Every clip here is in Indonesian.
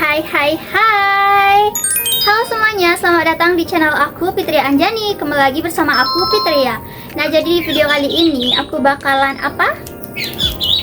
Hai. Halo semuanya, selamat datang di channel aku Fitria Anjani. Kembali lagi bersama aku Fitria. Nah, jadi di video kali ini aku bakalan apa?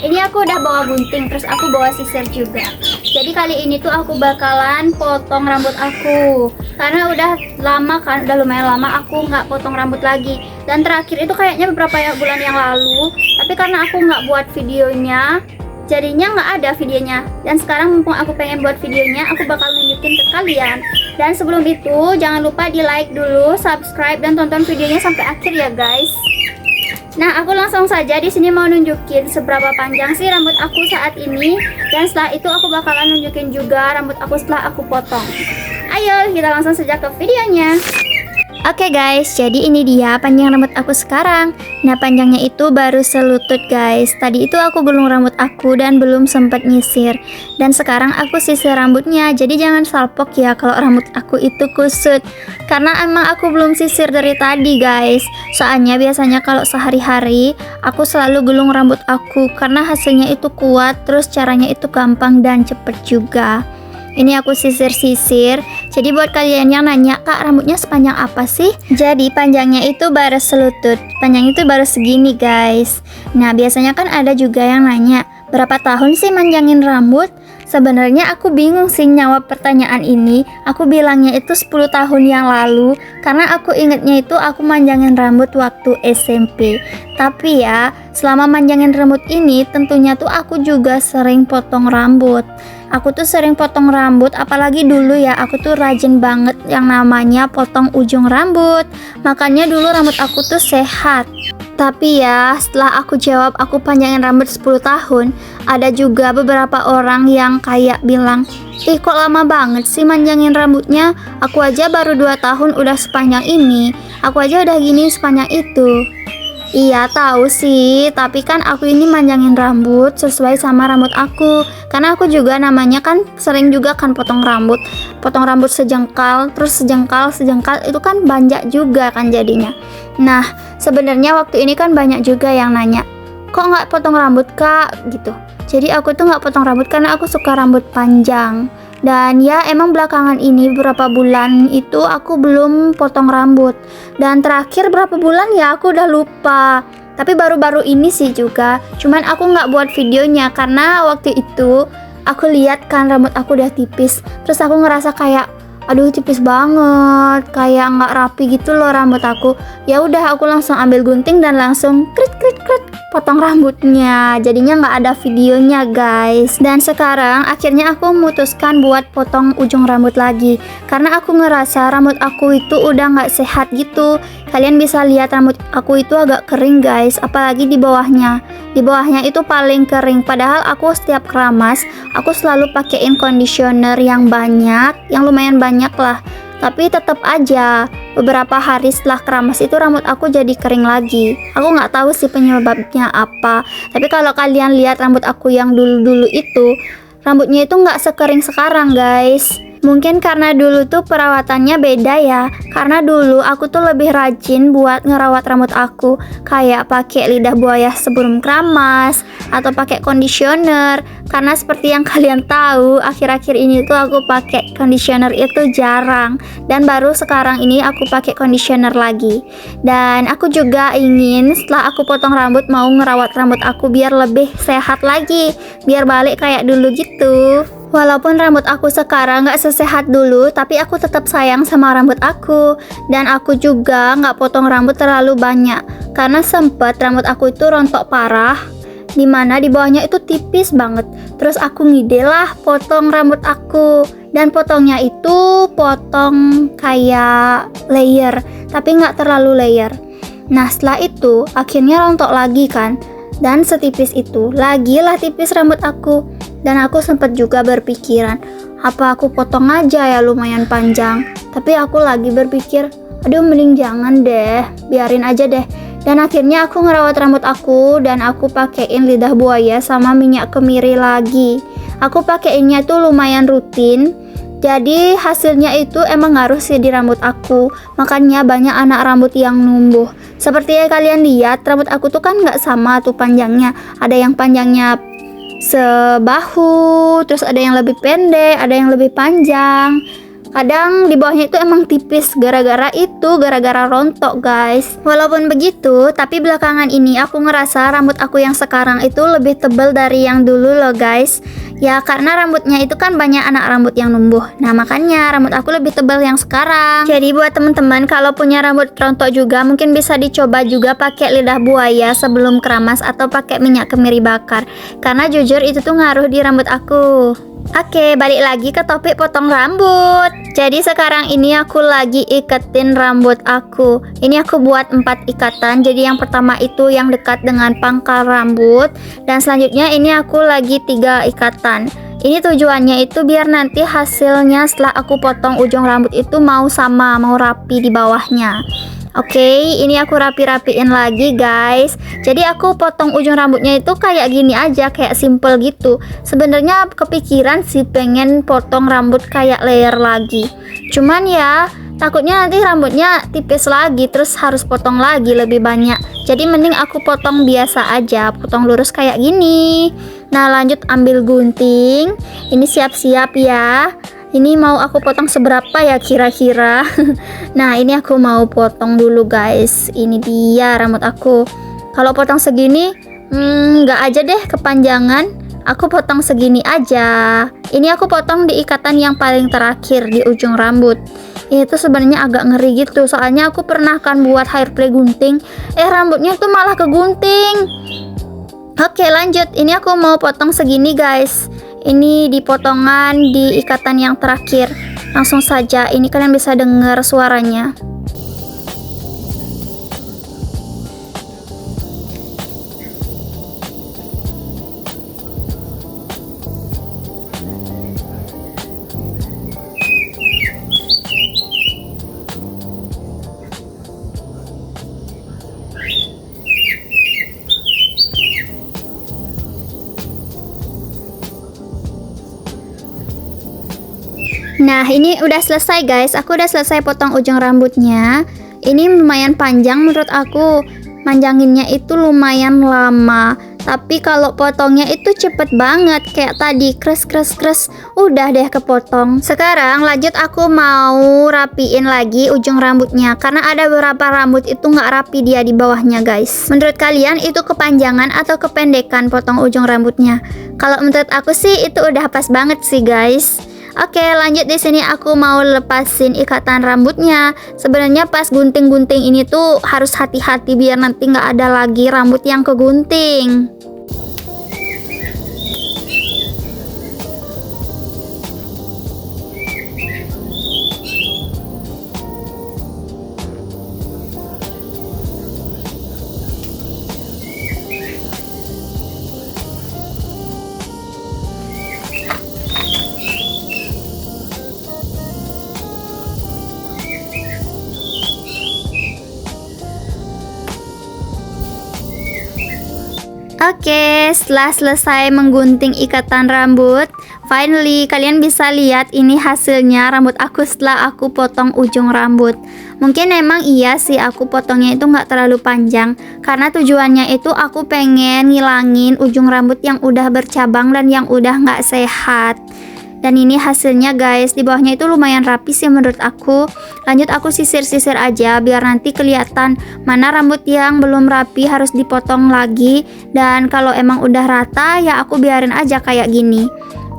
Ini aku udah bawa gunting, terus aku bawa sisir juga. Jadi kali ini tuh aku bakalan potong rambut aku. Karena udah lama kan, udah lumayan lama aku nggak potong rambut lagi. Dan terakhir itu kayaknya beberapa bulan yang lalu. Tapi karena aku nggak buat videonya, jadinya nggak ada videonya. Dan sekarang mumpung aku pengen buat videonya, aku bakal nunjukin ke kalian. Dan sebelum itu jangan lupa di like dulu, subscribe, dan tonton videonya sampai akhir ya guys. Nah, aku langsung saja di sini mau nunjukin seberapa panjang sih rambut aku saat ini. Dan setelah itu aku bakalan nunjukin juga rambut aku setelah aku potong. Ayo kita langsung saja ke videonya. Oke guys, jadi ini dia panjang rambut aku sekarang. Nah, panjangnya itu baru selutut guys. Tadi itu aku gulung rambut aku dan belum sempat nyisir. Dan sekarang aku sisir rambutnya. Jadi jangan salpok ya kalau rambut aku itu kusut. Karena emang aku belum sisir dari tadi guys. Soalnya biasanya kalau sehari-hari aku selalu gulung rambut aku. Karena hasilnya itu kuat, terus caranya itu gampang dan cepet juga. Ini aku sisir-sisir. Jadi buat kalian yang nanya, Kak, rambutnya sepanjang apa sih? Jadi panjangnya itu baru selutut. Panjang itu baru segini guys. Nah, biasanya kan ada juga yang nanya, berapa tahun sih manjangin rambut? Sebenarnya aku bingung sih jawab pertanyaan ini. Aku bilangnya itu 10 tahun yang lalu. Karena aku ingetnya itu aku manjangin rambut waktu SMP. Tapi ya, selama manjangin rambut ini tentunya tuh aku juga sering potong rambut. Aku tuh sering potong rambut, apalagi dulu ya, aku tuh rajin banget yang namanya potong ujung rambut. Makanya dulu rambut aku tuh sehat. Tapi ya, setelah aku jawab aku panjangin rambut 10 tahun, ada juga beberapa orang yang kayak bilang, ih kok lama banget sih manjangin rambutnya, aku aja baru 2 tahun udah sepanjang ini, aku aja udah gini sepanjang itu. Iya tahu sih, tapi kan aku ini manjangin rambut sesuai sama rambut aku. Karena aku juga namanya kan sering juga kan potong rambut sejengkal, terus sejengkal itu kan banyak juga kan jadinya. Nah, sebenarnya waktu ini kan banyak juga yang nanya, kok nggak potong rambut kak gitu. Jadi aku tuh nggak potong rambut karena aku suka rambut panjang. Dan ya emang belakangan ini beberapa bulan itu aku belum potong rambut. Dan terakhir berapa bulan ya aku udah lupa. Tapi baru-baru ini sih juga. Cuman aku nggak buat videonya karena waktu itu aku lihat kan rambut aku udah tipis. Terus aku ngerasa kayak aduh tipis banget, kayak nggak rapi gitu loh rambut aku. Ya udah aku langsung ambil gunting dan langsung krit potong rambutnya. Jadinya nggak ada videonya guys. Dan sekarang akhirnya aku memutuskan buat potong ujung rambut lagi karena aku ngerasa rambut aku itu udah nggak sehat gitu. Kalian bisa lihat rambut aku itu agak kering guys, apalagi di bawahnya. Di bawahnya itu paling kering. Padahal aku setiap keramas aku selalu pakein conditioner yang banyak, yang lumayan banyak lah. Tapi tetap aja beberapa hari setelah keramas itu rambut aku jadi kering lagi. Aku nggak tahu sih penyebabnya apa. Tapi kalau kalian lihat rambut aku yang dulu-dulu itu, rambutnya itu nggak sekering sekarang guys. Mungkin karena dulu tuh perawatannya beda ya. Karena dulu aku tuh lebih rajin buat ngerawat rambut aku, kayak pakai lidah buaya sebelum keramas atau pakai conditioner. Karena seperti yang kalian tahu, akhir-akhir ini tuh aku pakai conditioner itu jarang. Dan baru sekarang ini aku pakai conditioner lagi. Dan aku juga ingin setelah aku potong rambut mau ngerawat rambut aku biar lebih sehat lagi, biar balik kayak dulu gitu. Walaupun rambut aku sekarang gak sesehat dulu, tapi aku tetap sayang sama rambut aku. Dan aku juga gak potong rambut terlalu banyak, karena sempet rambut aku itu rontok parah, dimana di bawahnya itu tipis banget. Terus aku ngide lah potong rambut aku. Dan potongnya itu potong kayak layer, tapi gak terlalu layer. Nah setelah itu akhirnya rontok lagi kan. Dan setipis itu, lagilah tipis rambut aku. Dan aku sempat juga berpikiran, apa aku potong aja ya lumayan panjang. Tapi aku lagi berpikir, aduh mending jangan deh, biarin aja deh. Dan akhirnya aku ngerawat rambut aku dan aku pakein lidah buaya sama minyak kemiri lagi. Aku pakeinnya tuh lumayan rutin. Jadi hasilnya itu emang ngaruh sih di rambut aku. Makanya banyak anak rambut yang numbuh. Seperti yang kalian lihat, rambut aku tuh kan nggak sama tuh panjangnya. Ada yang panjangnya sebahu, terus ada yang lebih pendek, ada yang lebih panjang. Kadang di bawahnya itu emang tipis gara-gara rontok guys. Walaupun begitu, tapi belakangan ini aku ngerasa rambut aku yang sekarang itu lebih tebal dari yang dulu loh guys. Ya karena rambutnya itu kan banyak anak rambut yang numbuh. Nah makanya rambut aku lebih tebal yang sekarang. Jadi buat teman-teman kalau punya rambut rontok juga mungkin bisa dicoba juga pakai lidah buaya sebelum keramas atau pakai minyak kemiri bakar. Karena jujur itu tuh ngaruh di rambut aku. Oke, balik lagi ke topik potong rambut. Jadi sekarang ini aku lagi iketin rambut aku. Ini aku buat 4 ikatan. Jadi yang pertama itu yang dekat dengan pangkal rambut. Dan selanjutnya ini aku lagi 3 ikatan. Ini tujuannya itu biar nanti hasilnya setelah aku potong ujung rambut itu mau sama, mau rapi di bawahnya. Oke, ini aku rapi-rapiin lagi guys. Jadi aku potong ujung rambutnya itu kayak gini aja, kayak simple gitu. Sebenarnya kepikiran sih pengen potong rambut kayak layer lagi. Cuman ya takutnya nanti rambutnya tipis lagi, terus harus potong lagi lebih banyak. Jadi mending aku potong biasa aja, potong lurus kayak gini. Nah lanjut ambil gunting. Ini siap-siap ya. Ini mau aku potong seberapa ya kira-kira. Nah ini aku mau potong dulu guys. Ini dia rambut aku. Kalau potong segini nggak aja deh kepanjangan. Aku potong segini aja. Ini aku potong di ikatan yang paling terakhir di ujung rambut. Itu sebenarnya agak ngeri gitu. Soalnya aku pernah kan buat hairspray gunting. Rambutnya tuh malah kegunting. Oke lanjut. Ini aku mau potong segini guys. Ini di potongan di ikatan yang terakhir. Langsung saja, ini kalian bisa dengar suaranya. Nah ini udah selesai guys. Aku udah selesai potong ujung rambutnya. Ini lumayan panjang menurut aku. Manjanginnya itu lumayan lama. Tapi kalau potongnya itu cepet banget. Kayak tadi kres. Udah deh kepotong. Sekarang lanjut aku mau rapiin lagi ujung rambutnya. Karena ada beberapa rambut itu nggak rapi dia di bawahnya guys. Menurut kalian itu kepanjangan atau kependekan potong ujung rambutnya? Kalau menurut aku sih itu udah pas banget sih guys. Oke, lanjut di sini aku mau lepasin ikatan rambutnya. Sebenarnya pas gunting-gunting ini tuh harus hati-hati biar nanti nggak ada lagi rambut yang kegunting. Oke, setelah selesai menggunting ikatan rambut, finally kalian bisa lihat ini hasilnya rambut aku setelah aku potong ujung rambut. Mungkin emang iya sih aku potongnya itu nggak terlalu panjang, karena tujuannya itu aku pengen ngilangin ujung rambut yang udah bercabang dan yang udah nggak sehat. Dan ini hasilnya guys, di bawahnya itu lumayan rapi sih menurut aku. Lanjut aku sisir-sisir aja biar nanti kelihatan mana rambut yang belum rapi harus dipotong lagi. Dan kalau emang udah rata ya aku biarin aja kayak gini.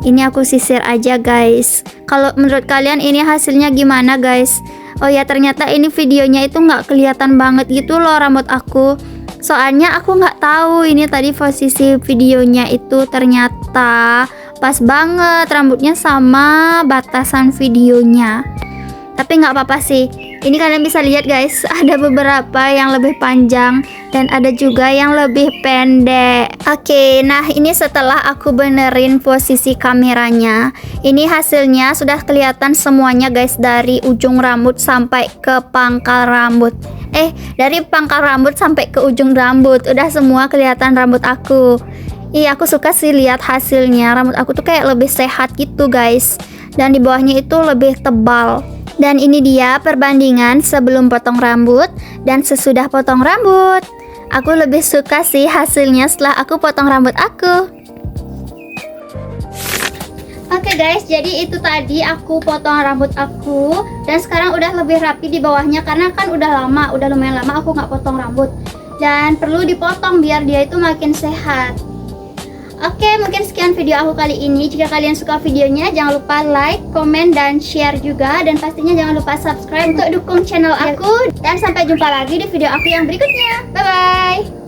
Ini aku sisir aja guys. Kalau menurut kalian ini hasilnya gimana guys? Oh ya ternyata ini videonya itu nggak kelihatan banget gitu loh rambut aku. Soalnya aku nggak tahu ini tadi posisi videonya itu ternyata pas banget rambutnya sama batasan videonya. Tapi nggak apa-apa sih. Ini kalian bisa lihat guys, ada beberapa yang lebih panjang dan ada juga yang lebih pendek. Oke, nah ini setelah aku benerin posisi kameranya. Ini hasilnya sudah kelihatan semuanya guys, dari ujung rambut sampai ke pangkal rambut. Dari pangkal rambut sampai ke ujung rambut. Udah semua kelihatan rambut aku. Iya, aku suka sih lihat hasilnya. Rambut aku tuh kayak lebih sehat gitu guys. Dan di bawahnya itu lebih tebal. Dan ini dia perbandingan sebelum potong rambut dan sesudah potong rambut. Aku lebih suka sih hasilnya setelah aku potong rambut aku. Oke guys, jadi itu tadi aku potong rambut aku. Dan sekarang udah lebih rapi di bawahnya, karena kan udah lumayan lama aku nggak potong rambut. Dan perlu dipotong biar dia itu makin sehat. Oke, mungkin sekian video aku kali ini. Jika kalian suka videonya, jangan lupa like, komen, dan share juga. Dan pastinya jangan lupa subscribe untuk dukung channel aku. Dan sampai jumpa lagi di video aku yang berikutnya. Bye-bye.